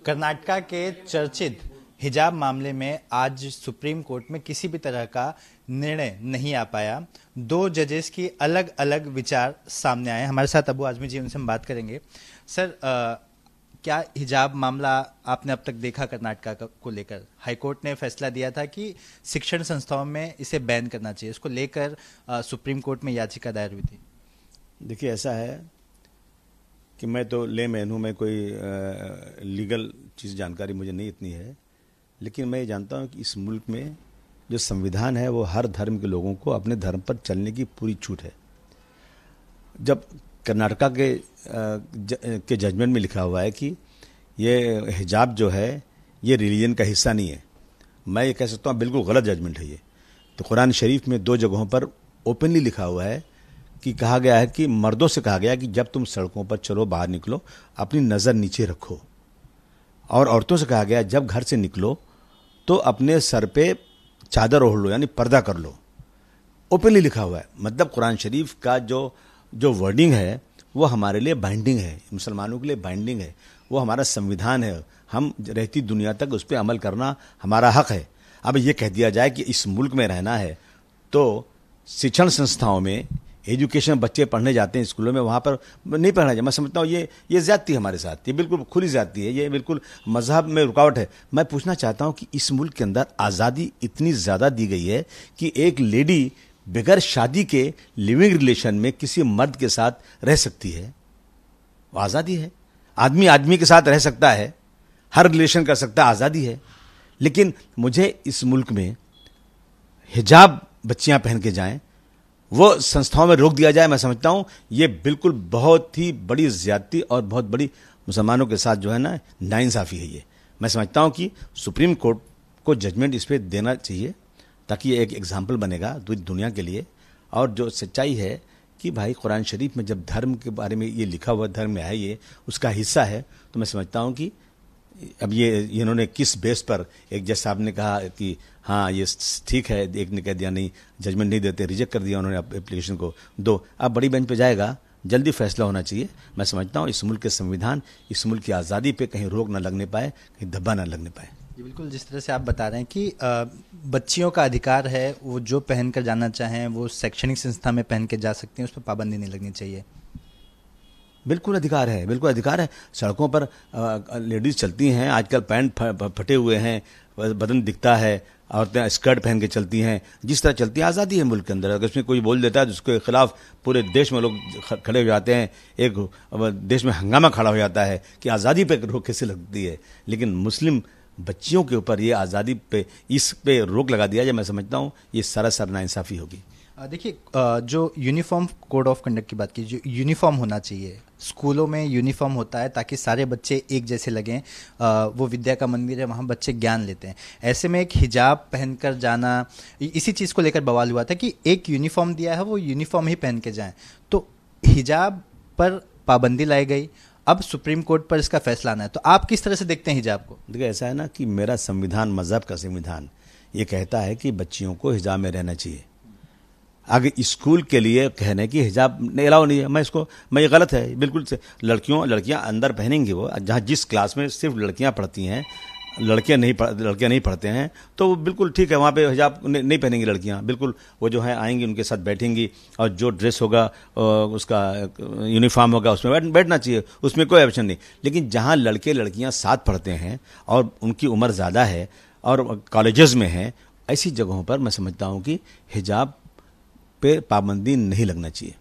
कर्नाटका के चर्चित हिजाब मामले में आज सुप्रीम कोर्ट में किसी भी तरह का निर्णय नहीं आ पाया। दो जजेस की अलग अलग विचार सामने आए। हमारे साथ अबू आजमी जी, उनसे हम बात करेंगे। सर, क्या हिजाब मामला आपने अब तक देखा कर्नाटका को लेकर? हाईकोर्ट ने फैसला दिया था कि शिक्षण संस्थाओं में इसे बैन करना चाहिए। इसको लेकर सुप्रीम कोर्ट में याचिका दायर हुई थी। देखिए, ऐसा है कि मैं तो लेमैन हूँ, मैं कोई लीगल चीज़ जानकारी मुझे नहीं इतनी है, लेकिन मैं ये जानता हूँ कि इस मुल्क में जो संविधान है वो हर धर्म के लोगों को अपने धर्म पर चलने की पूरी छूट है। जब कर्नाटका के जजमेंट में लिखा हुआ है कि ये हिजाब जो है ये रिलीजन का हिस्सा नहीं है, मैं ये कह सकता हूँ बिल्कुल गलत जजमेंट है ये। तो कुरान शरीफ में दो जगहों पर ओपनली लिखा हुआ है कि कहा गया है कि मर्दों से कहा गया है कि जब तुम सड़कों पर चलो, बाहर निकलो, अपनी नज़र नीचे रखो। और औरतों से कहा गया है जब घर से निकलो तो अपने सर पे चादर ओढ़ लो, यानी पर्दा कर लो। ओपनली लिखा हुआ है। मतलब कुरान शरीफ का जो वर्डिंग है वो हमारे लिए बाइंडिंग है, मुसलमानों के लिए बाइंडिंग है। वो हमारा संविधान है, हम रहती दुनिया तक उस पर अमल करना हमारा हक है। अब ये कह दिया जाए कि इस मुल्क में रहना है तो शिक्षण संस्थाओं में एजुकेशन बच्चे पढ़ने जाते हैं स्कूलों में, वहाँ पर नहीं पढ़ना चाहिए। मैं समझता हूँ ये ज्यादती है हमारे साथ, ये बिल्कुल खुली ज्यादती है, ये बिल्कुल मजहब में रुकावट है। मैं पूछना चाहता हूँ कि इस मुल्क के अंदर आज़ादी इतनी ज़्यादा दी गई है कि एक लेडी बगैर शादी के लिविंग रिलेशन में किसी मर्द के साथ रह सकती है, वो आज़ादी है। आदमी आदमी के साथ रह सकता है, हर रिलेशन कर सकता है, आज़ादी है। लेकिन मुझे इस मुल्क में हिजाब बच्चियां पहन के जाएं, वो संस्थाओं में रोक दिया जाए, मैं समझता हूं ये बिल्कुल बहुत ही बड़ी ज्यादती और बहुत बड़ी मुसलमानों के साथ जो है ना नाइंसाफी है ये। मैं समझता हूं कि सुप्रीम कोर्ट को जजमेंट इस पर देना चाहिए ताकि ये एक एग्जाम्पल बनेगा दुनिया के लिए। और जो सच्चाई है कि भाई कुरान शरीफ में जब धर्म के बारे में ये लिखा हुआ, धर्म में है, ये उसका हिस्सा है, तो मैं समझता हूं कि अब ये इन्होंने किस बेस पर, एक जज साहब ने कहा कि हाँ ये ठीक है, एक ने कह दिया नहीं, जजमेंट नहीं देते, रिजेक्ट कर दिया उन्होंने एप्लीकेशन को। दो अब बड़ी बेंच पे जाएगा, जल्दी फैसला होना चाहिए। मैं समझता हूँ इस मुल्क के संविधान, इस मुल्क की आज़ादी पे कहीं रोक ना लगने पाए, कहीं धब्बा ना लगने पाए। जी बिल्कुल, जिस तरह से आप बता रहे हैं कि बच्चियों का अधिकार है, वो जो पहन कर जाना चाहें वो शैक्षणिक संस्था में पहन के जा सकती हैं, उस पर पाबंदी नहीं लगनी चाहिए। बिल्कुल अधिकार है, बिल्कुल अधिकार है। सड़कों पर लेडीज चलती हैं, आजकल पैंट फटे हुए हैं, बदन दिखता है, औरतें स्कर्ट पहन के चलती हैं, जिस तरह चलती है, आज़ादी है मुल्क के अंदर। अगर उसमें कोई बोल देता है तो उसके खिलाफ पूरे देश में लोग खड़े हो जाते हैं, एक देश में हंगामा खड़ा हो जाता है कि आज़ादी पे रोक कैसे लगती है। लेकिन मुस्लिम बच्चियों के ऊपर ये आज़ादी पे, इस पे रोक लगा दिया जाए, मैं समझता हूँ ये सरासर नाइंसाफ़ी होगी। देखिए, जो यूनिफॉर्म कोड ऑफ कंडक्ट की बात की, जो यूनिफॉर्म होना चाहिए, स्कूलों में यूनिफॉर्म होता है ताकि सारे बच्चे एक जैसे लगें। वो विद्या का मंदिर है, वहाँ बच्चे ज्ञान लेते हैं। ऐसे में एक हिजाब पहनकर जाना, इसी चीज़ को लेकर बवाल हुआ था कि एक यूनिफॉर्म दिया है, वो यूनिफॉर्म ही पहन के जाएं। तो हिजाब पर पाबंदी लाई गई, अब सुप्रीम कोर्ट पर इसका फैसला आना है, तो आप किस तरह से देखते हैं हिजाब को? देखिए, ऐसा है ना कि मेरा संविधान, मजहब का संविधान ये कहता है कि बच्चियों को हिजाब में रहना चाहिए। अगर स्कूल के लिए कहने की हिजाब नहीं अलाउ नहीं है, मैं ये गलत है बिल्कुल से। लड़कियां अंदर पहनेंगी, वो जहाँ जिस क्लास में सिर्फ लड़कियां पढ़ती हैं, लड़के नहीं पढ़ते हैं, तो वो बिल्कुल ठीक है, वहाँ पे हिजाब नहीं पहनेंगी लड़कियां। बिल्कुल वो जो है आएंगी, उनके साथ बैठेंगी, और जो ड्रेस होगा उसका यूनिफॉर्म होगा, उसमें बैठना चाहिए, उसमें कोई ऑप्शन नहीं। लेकिन जहाँ लड़के लड़कियां साथ पढ़ते हैं और उनकी उम्र ज़्यादा है और कॉलेजेस में हैं, ऐसी जगहों पर मैं समझता हूँ कि हिजाब पे पाबंदी नहीं लगना चाहिए।